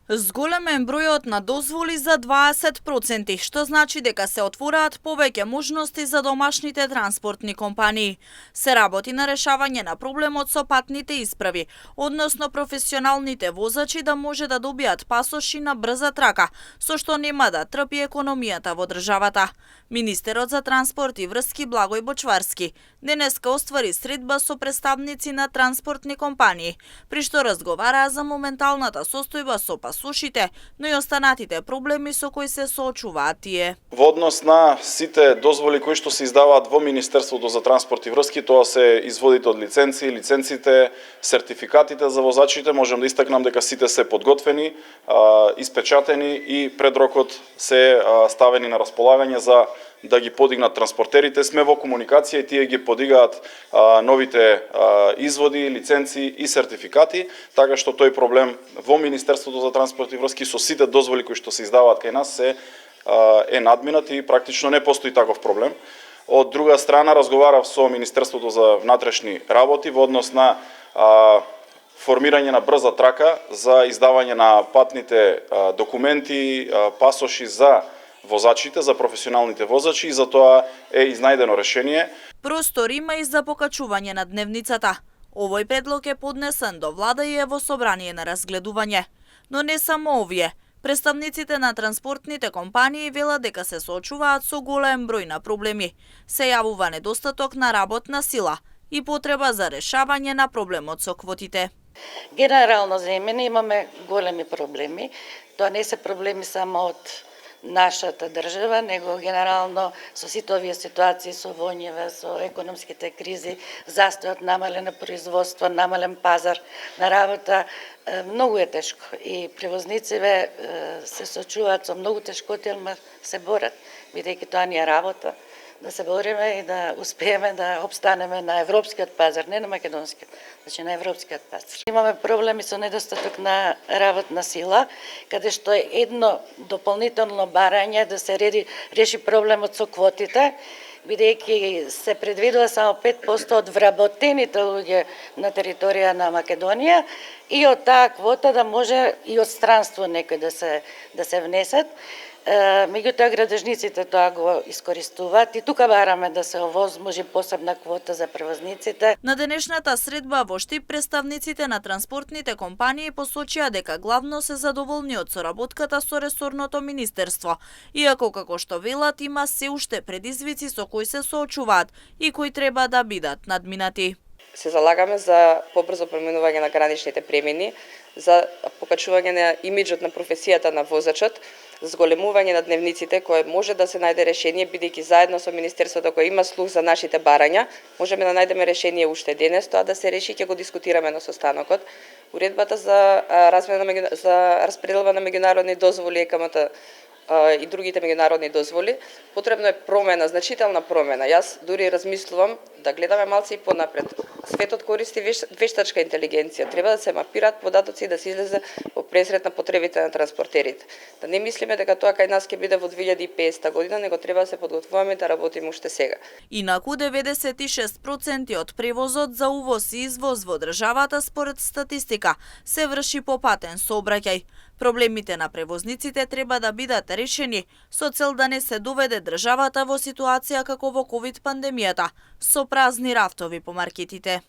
Зголемен бројот на дозволи за 20%, што значи дека се отвораат повеќе можности за домашните транспортни компании. Се работи на решавање на проблемот со патните исправи, односно професионалните возачи да може да добијат пасоши на брза трака, со што нема да трпи економијата во државата. Министерот за транспорт и врски Благој Бочварски денеска оствари средба со представници на транспортни компании, при што разговараа за моменталната состојба со пасошите, но и останатите проблеми со кои се соочуваат тие. Во однос на сите дозволи кои што се издаваат во Министерството за транспорт и врски, тоа се изводите од лиценци, лиценците, сертификатите за возачите, можам да истакнам дека сите се подготвени, испечатени и пред рокот се ставени на располагање за да ги подигнат транспортерите. Сме во комуникација и тие ги подигаат новите изводи, лиценци и сертификати, така што тој проблем во Министерството за транспорт и врски со сите дозволи кои што се издаваат кај нас е надминат и практично не постои таков проблем. Од друга страна разговарав со Министерството за внатрешни работи во однос на формирање на брза трака за издавање на патните документи, пасоши за возачите, за професионалните возачи, и за тоа е изнајдено решение. Простор има и за покачување на дневницата. Овој предлог е поднесен до влада и е во собрание на разгледување. Но не само овие. Представниците на транспортните компании велат дека се соочуваат со голем број на проблеми. Се јавува недостаток на работна сила и потреба за решавање на проблемот со квотите. Генерално за имене имаме големи проблеми. Тоа не се проблеми само од нашата држава, него генерално со сите овие ситуации, со војниве, со економските кризи, застојот, намалено производство, намален пазар на работа, многу е тешко и превозниците се соочуваат со многу тешкоти, ама се борат, бидејќи тоа ни е работа, да се бориме и да успееме да обстанеме на европскиот пазар, не на македонскиот, значи на европскиот пазар. Имаме проблеми со недостаток на работна сила, каде што е едно дополнително барање да се реши проблемот со квотите, бидејќи се предвидува само 5% од вработените луѓе на територија на Македонија и од таа квота да може и од странство некои да се внесат. Меѓутоа градежниците тоа го искористуваат и тука бараме да се овозможи посебна квота за превозниците. На денешната средба во Штип представниците на транспортните компании посочија дека главно се задоволни од соработката со ресорното министерство, иако како што велат има се уште предизвици со кои се соочуваат и кои треба да бидат надминати. Се залагаме за побрзо преминување на граничните премини, за покачување на имиџот на професијата на возачот, зголемување на дневниците, кое може да се најде решение, бидејќи заедно со Министерството кој има слух за нашите барања, можеме да најдеме решение уште денес, тоа да се реши, ќе го дискутираме на состанокот. Уредбата за распределба на меѓународни дозволи, ЕКМТ и другите меѓународни дозволи, потребно е промена, значителна промена. Јас дури размислувам да гледаме малце и понапред. Светот користи вештачка интелигенција. Треба да се мапираат податоци и да се излезе во пресрет на потребите на транспортерите. Да не мислиме дека тоа кај нас ќе биде во 2050 година, него треба да се подготвуваме да работиме уште сега. Инаку 96% од превозот за увоз и извоз во државата според статистика се врши по патен сообраќај. Проблемите на превозниците треба да бидат решени со цел да не се доведе државата во ситуација како во ковид пандемијата, со празни рафтови по маркетите.